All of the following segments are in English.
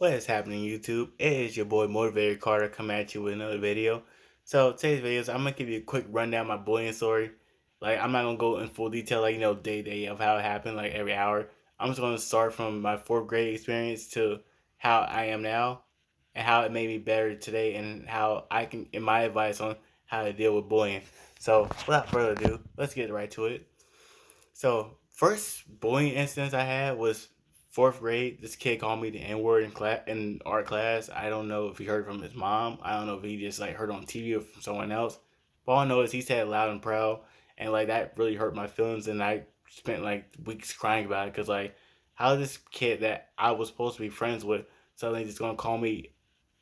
What is happening, YouTube? It is your boy Motivator Carter coming at you with another video. So today's video is I'm gonna give you a quick rundown of my bullying story. Like I'm not gonna go in full detail, like day to day of how it happened, like every hour. I'm just gonna start from my fourth grade experience to how I am now, and how it made me better today, and how I can, in my advice on how to deal with bullying. So without further ado, let's get right to it. So first bullying instance I had was fourth grade. This kid called me the N word in art class. I don't know if he heard from his mom. I don't know if he just like heard on TV or from someone else. But all I know is he said it loud and proud, and like that really hurt my feelings. And I spent like weeks crying about it because like how this kid that I was supposed to be friends with suddenly just gonna call me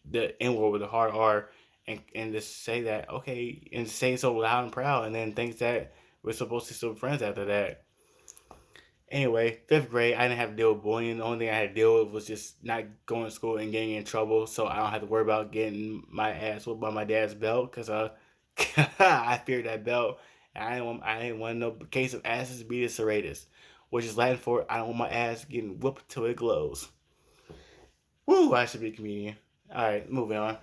the N word with a hard R, and just say that okay and say it so loud and proud, and then thinks that we're supposed to still be friends after that. Anyway, fifth grade, I didn't have to deal with bullying. The only thing I had to deal with was just not going to school and getting in trouble, so I don't have to worry about getting my ass whipped by my dad's belt because I feared that belt. And I didn't want no case of asses be the serratus, which is Latin for I don't want my ass getting whooped till it glows. Woo! I should be a comedian. All right, moving on.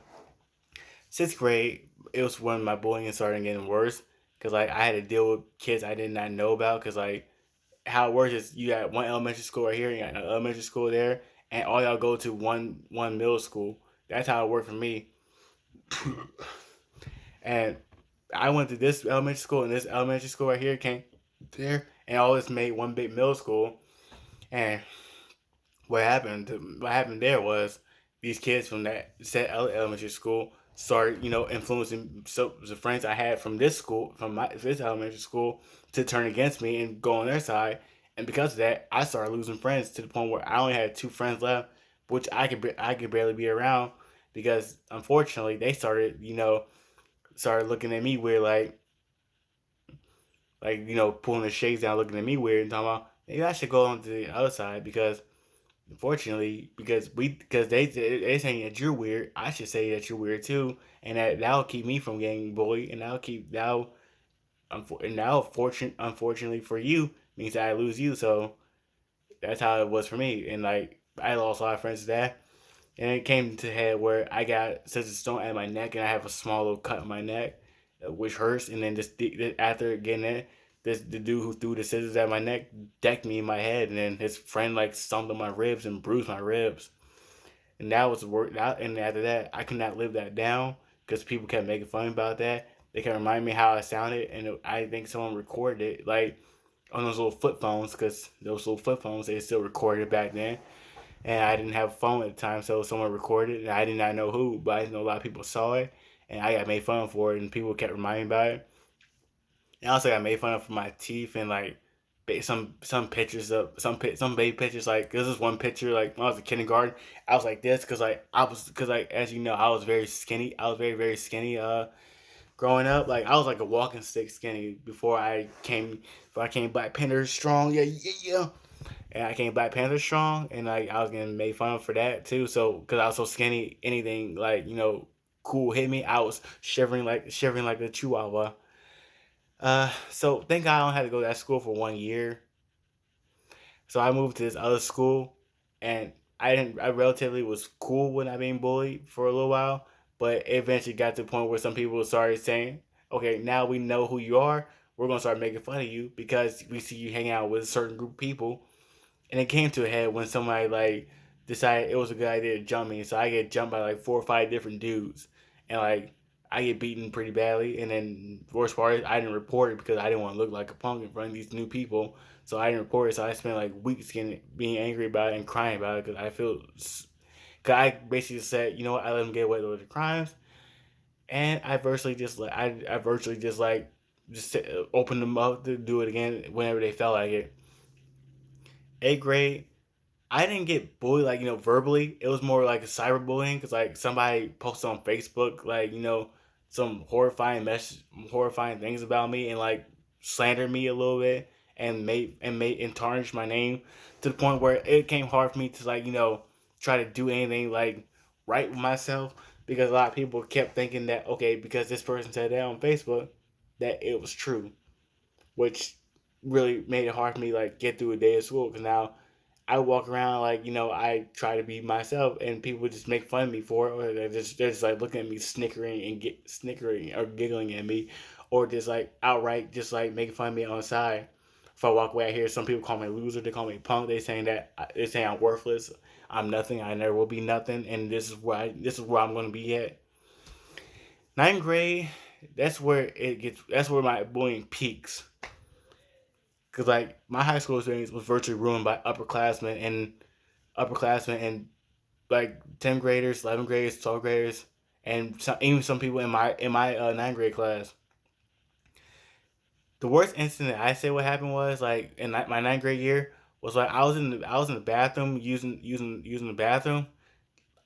Sixth grade, it was when my bullying started getting worse because like I had to deal with kids I did not know about because like how it works is you got one elementary school right here, you got another elementary school there, and all y'all go to one middle school. That's how it worked for me. And I went to this elementary school, and this elementary school right here came there, and all this made one big middle school. And what happened there was these kids from that said elementary school started, influencing the friends I had from this school, from this elementary school, to turn against me and go on their side. And because of that, I started losing friends to the point where I only had two friends left, which I could barely be around because unfortunately they started, started looking at me weird, pulling the shades down, looking at me weird, and talking about maybe I should go on to the other side because unfortunately, because they saying that you're weird, I should say that you're weird too, and that'll keep me from getting bullied, and unfortunately for you means that I lose you. So that's how it was for me, and like I lost a lot of friends to that, and it came to head where I got such a stone at my neck, and I have a small little cut in my neck, which hurts, and then just after getting it. The dude who threw the scissors at my neck decked me in my head, and then his friend like stomped on my ribs and bruised my ribs. And that was work. And after that, I could not live that down because people kept making fun about that. They kept reminding me how I sounded, and I think someone recorded it like on those little flip phones because those little flip phones they still recorded back then. And I didn't have a phone at the time, so someone recorded it, and I did not know who, but I know a lot of people saw it, and I got made fun for it, and people kept reminding me about it. And also got made fun of for my teeth and like some pictures of some baby pictures. Like this is one picture like when I was in kindergarten, I was like this because like as you know I was very skinny. I was very skinny. Growing up, like I was like a walking stick skinny before I came Black Panther strong. Yeah, yeah, yeah. And I came Black Panther strong, and like I was getting made fun of for that too. So because I was so skinny, anything like cool hit me, I was shivering like a chihuahua. So thank God I don't have to go to that school for 1 year. So I moved to this other school, and I didn't. I relatively was cool with not being bullied for a little while, but it eventually got to the point where some people started saying, "Okay, now we know who you are. We're gonna start making fun of you because we see you hang out with a certain group of people." And it came to a head when somebody like decided it was a good idea to jump me. So I get jumped by like 4 or 5 different dudes, and like I get beaten pretty badly. And then the worst part is I didn't report it because I didn't want to look like a punk in front of these new people. So I didn't report it. So I spent like weeks being angry about it and crying about it because I basically said, you know what, I let them get away with the crimes, and I virtually just like opened them up to do it again whenever they felt like it. Eighth grade, I didn't get bullied like verbally. It was more like a cyberbullying because like somebody posted on Facebook like some horrifying things about me and like slandered me a little bit and made tarnished my name to the point where it became hard for me to like try to do anything like right with myself because a lot of people kept thinking that okay because this person said that on Facebook that it was true, which really made it hard for me like get through a day of school because now I walk around like, I try to be myself, and people just make fun of me for it, or they're just like looking at me, snickering and get snickering or giggling at me, or just like outright just like making fun of me on the side. If I walk away, I hear some people call me loser. They call me punk. They saying I'm worthless. I'm nothing. I never will be nothing. And this is where I'm gonna be at. Ninth grade, that's where my bullying peaks. Cause like my high school experience was virtually ruined by upperclassmen and like 10th graders, 11th graders, 12th graders, and even some people in my ninth grade class. The worst incident I say what happened was like in my ninth grade year was like I was in the bathroom using the bathroom.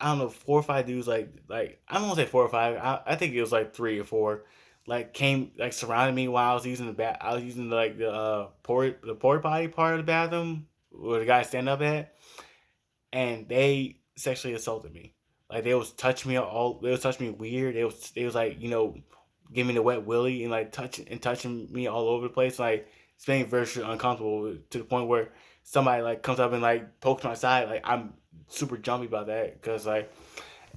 I don't know, 4 or 5 dudes like I don't want to say 4 or 5. I think it was like 3 or 4. Like came like surrounded me while I was using the I was using like the porta potty part of the bathroom where the guys stand up at, and they sexually assaulted me. Like they was touching me weird. They was like giving me the wet willy and like touching me all over the place. Like it's being very uncomfortable to the point where somebody like comes up and like pokes my side. Like I'm super jumpy about that because like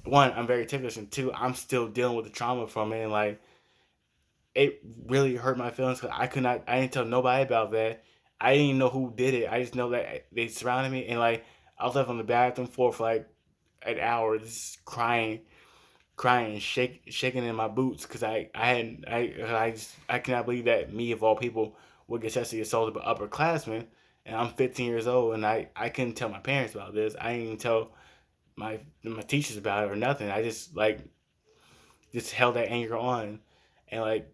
one, I'm very ticklish, and two, I'm still dealing with the trauma from it, and like it really hurt my feelings because I didn't tell nobody about that. I didn't even know who did it. I just know that they surrounded me, and like I was left on the bathroom floor for like an hour, just crying, and shaking in my boots because I hadn't I cannot believe that me of all people would get sexually assaulted by upperclassmen, and I'm 15 years old, and I couldn't tell my parents about this. I didn't even tell my teachers about it or nothing. I just held that anger on, and like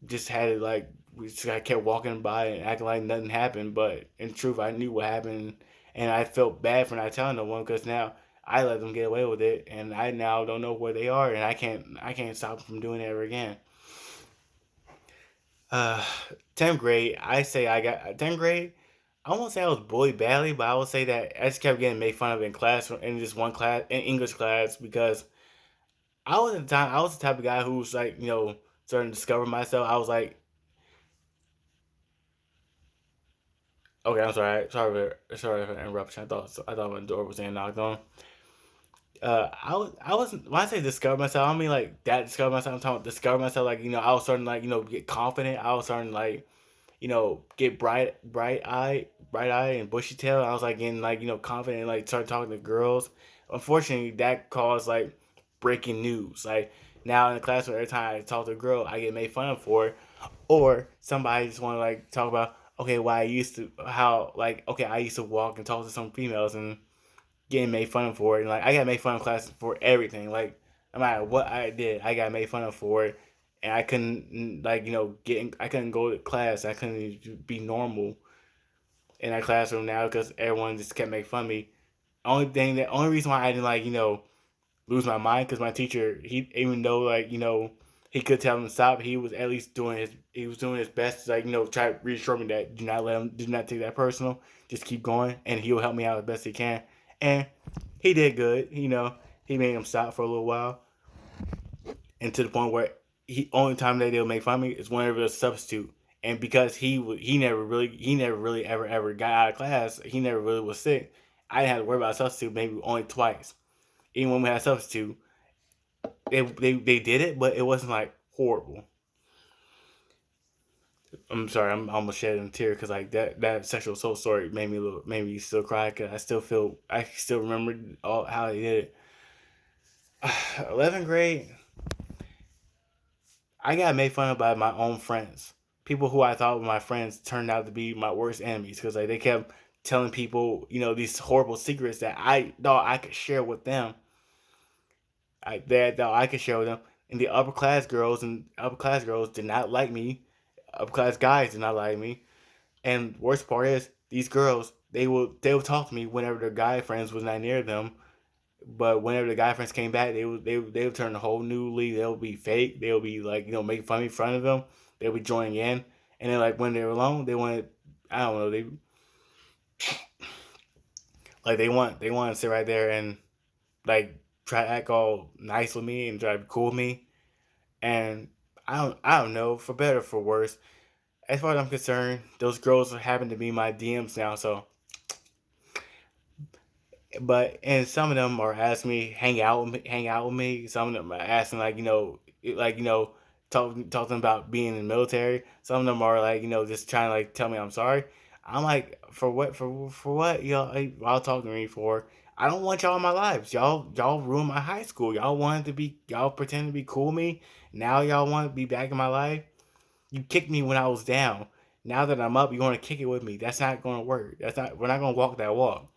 just had it like I kept walking by and acting like nothing happened, but in truth, I knew what happened, and I felt bad for not telling no one because now I let them get away with it, and I now don't know where they are, and I can't stop them from doing it ever again. Uh, 10th grade, I say I got 10th grade. I won't say I was bullied badly, but I will say that I just kept getting made fun of in class in just one class in English class because I was the type of guy who was like starting to discover myself. I was like, okay, I'm sorry for the interruption. I thought my door was getting knocked on. I wasn't when I say discover myself, I don't mean like that discover myself. I'm talking about discover myself. Like I was starting to, like get confident. I was starting to, like get bright eye and bushy tail. I was like getting like confident and like start talking to girls. Unfortunately, that caused like breaking news. Like now in the classroom, every time I talk to a girl, I get made fun of for it, or somebody just want to like talk about okay, why I used to how like okay, I used to walk and talk to some females and getting made fun of for it. And like I got made fun of class for everything. Like no matter what I did, I got made fun of for it. And I couldn't like I couldn't go to class. I couldn't be normal in that classroom now because everyone just kept making fun of me. Only reason why I didn't like lose my mind because my teacher, he even though like he could tell him to stop, he was doing his best to like try to reassure me that do not take that personal, just keep going, and he'll help me out as best he can. And he did good. He made him stop for a little while, and to the point where he only time that they'll make fun of me is whenever there's a substitute. And because he never really ever got out of class, he never really was sick. I didn't have to worry about a substitute maybe only twice. Even when we had a substitute, they did it, but it wasn't like horrible. I'm sorry, I'm almost shedding a tear because like that sexual assault story made me still cry because I still remember all how they did it. 11th grade, I got made fun of by my own friends. People who I thought were my friends turned out to be my worst enemies because like they kept telling people these horrible secrets that I thought I could share with them. I could share with them. And the upper class girls did not like me. Upper class guys did not like me. And worst part is these girls they will talk to me whenever their guy friends was not near them. But whenever the guy friends came back, they would turn a whole new leaf. They'll be fake. They'll be like making fun of me in front of them. They'll be joining in, and then like when they were alone, they wanted I don't know they want to sit right there and like try to act all nice with me and try to be cool with me. And I don't know, for better or for worse. As far as I'm concerned, those girls happen to be my DMs now. So And some of them are asking me hang out with me. Some of them are asking like talking about being in the military. Some of them are like just trying to like tell me I'm sorry. I'm like for what y'all talking to me for? I don't want y'all in my lives. Y'all ruined my high school. Y'all pretend to be cool with me. Now y'all want to be back in my life. You kicked me when I was down. Now that I'm up, you want to kick it with me. That's not going to work. That's not. We're not going to walk that walk.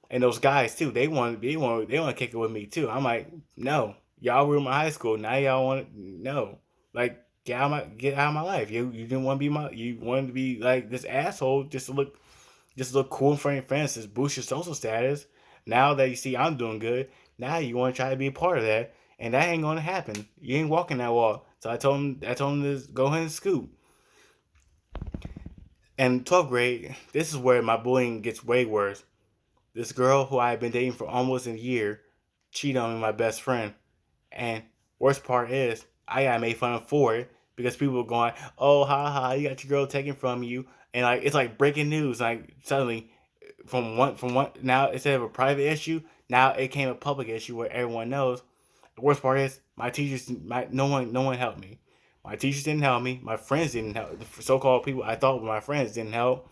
And those guys too, they want to kick it with me too. I'm like, no, y'all ruined my high school. Now y'all want no, like get out of my life. You didn't want to be you wanted to be like this asshole just to look cool in front of your friends, just boost your social status. Now that you see I'm doing good, now you want to try to be a part of that, and that ain't gonna happen. You ain't walking that wall. So I told him to go ahead and scoot. And 12th grade, this is where my bullying gets way worse. This girl who I had been dating for almost a year cheated on me with my best friend. And worst part is, I got made fun of for it because people were going, "Oh, ha ha, you got your girl taken from you," and like it's like breaking news. Like suddenly, from one now instead of a private issue, now it came a public issue where everyone knows. The worst part is, no one helped me. My teachers didn't help me. My friends didn't help. The so-called people I thought were my friends didn't help.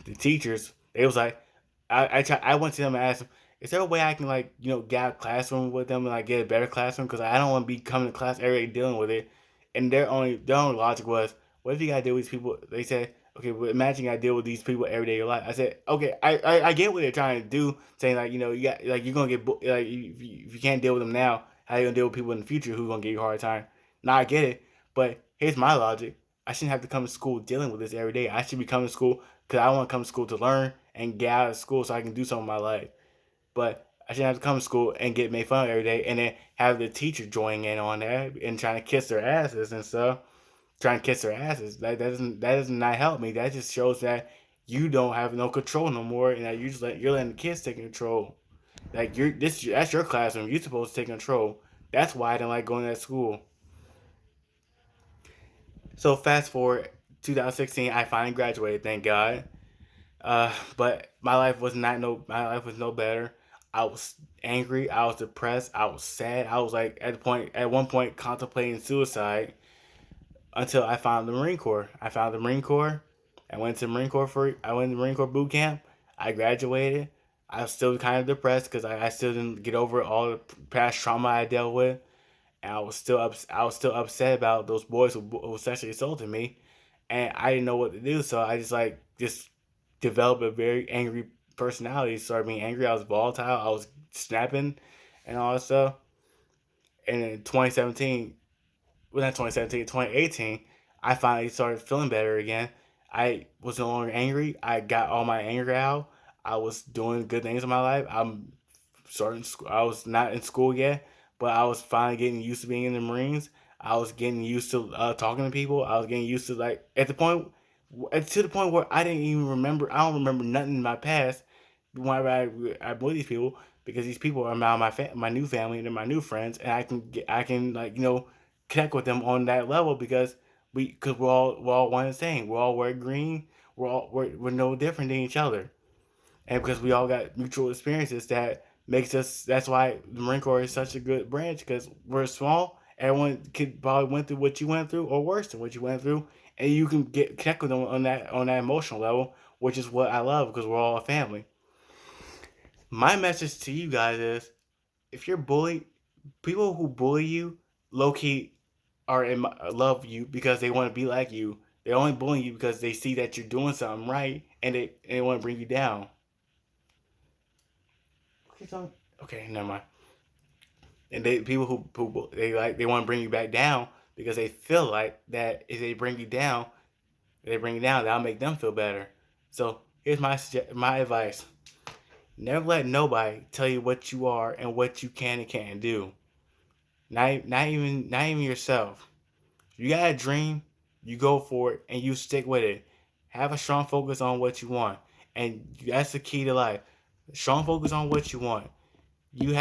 The teachers, it was like I went to them and asked them, is there a way I can like get out of classroom with them and like get a better classroom because I don't want to be coming to class every day dealing with it. And their only logic was, what if you gotta deal with these people? They said, okay, well, imagine you gotta deal with these people every day of your life. I said, okay, I get what they're trying to do, saying like you got like you're gonna get like if you can't deal with them now, how you gonna deal with people in the future who's gonna give you a hard time? Now I get it, but here's my logic. I shouldn't have to come to school dealing with this every day. I should be coming to school because I want to come to school to learn and get out of school so I can do something in my life. But I shouldn't have to come to school and get made fun of every day and then have the teacher joining in on that and trying to kiss their asses and stuff. Trying to kiss their asses. That does not help me. That just shows that you don't have no control no more and that you're letting the kids take control. Like that's your classroom. You're supposed to take control. That's why I didn't like going to that school. So fast forward 2016, I finally graduated, thank God. But my life was no better. I was angry. I was depressed. I was sad. I was like at one point contemplating suicide until I found the Marine Corps. I found the Marine Corps. I went to Marine Corps boot camp. I graduated. I was still kind of depressed because I still didn't get over all the past trauma I dealt with, and I was still upset about those boys who sexually assaulted me, and I didn't know what to do. So I just developed a very angry personality. Started being angry. I was volatile. I was snapping, and all that stuff. And in 2017, well not 2017, 2018, I finally started feeling better again. I was no longer angry. I got all my anger out. I was doing good things in my life. I'm starting school. I was not in school yet, but I was finally getting used to being in the Marines. I was getting used to talking to people. I was getting used to like to the point where I didn't even remember. I don't remember nothing in my past. Whenever I'm with these people, because these people are now my new family and they're my new friends, and I can like connect with them on that level because we're all one and the same. We all wear green. We're no different than each other, and because we all got mutual experiences that makes us. That's why the Marine Corps is such a good branch because we're small. Everyone could probably went through what you went through or worse than what you went through, and you can get connect with them on that emotional level, which is what I love because we're all a family. My message to you guys is if you're bullied, people who bully you low key love you because they want to be like you. They're only bullying you because they see that you're doing something right and they want to bring you down. Okay, never mind. And they people who they want to bring you back down because they feel like that if they bring you down, that'll make them feel better. So here's my advice: never let nobody tell you what you are and what you can and can't do. Not even yourself. You got a dream, you go for it and you stick with it. Have a strong focus on what you want, and that's the key to life. Strong focus on what you want. You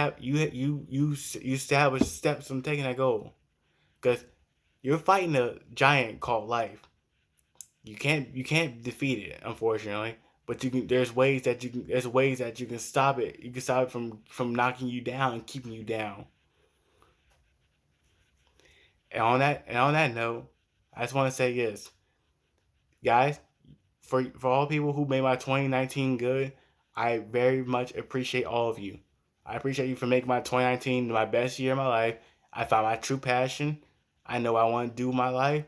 establish steps from taking that goal because you're fighting a giant called life. You can't defeat it, unfortunately, But you can. There's ways that you can. There's ways that you can stop it. You can stop it from knocking you down and keeping you down. And on that note, I just want to say this, guys. For all people who made my 2019 good, I very much appreciate all of you. I appreciate you for making my 2019 my best year of my life. I found my true passion. I know what I want to do with my life.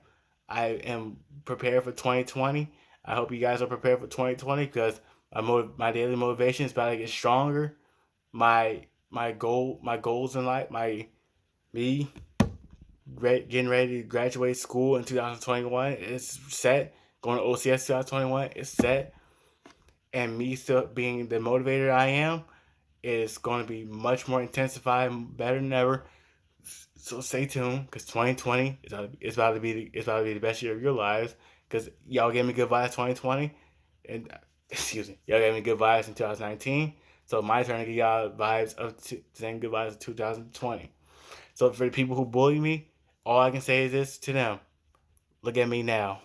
I am prepared for 2020. I hope you guys are prepared for 2020 because my daily motivation is about to get stronger. My goals in life, me getting ready to graduate school in 2021 is set. Going to OCS 2021 is set. And me still being the motivator I am is going to be much more intensified, better than ever. So stay tuned, because 2020 is about to be the best year of your lives. Because y'all gave me good vibes 2020, and excuse me, y'all gave me good vibes in 2019. So my turn to give y'all vibes of saying good vibes of 2020. So for the people who bully me, all I can say is this to them: look at me now.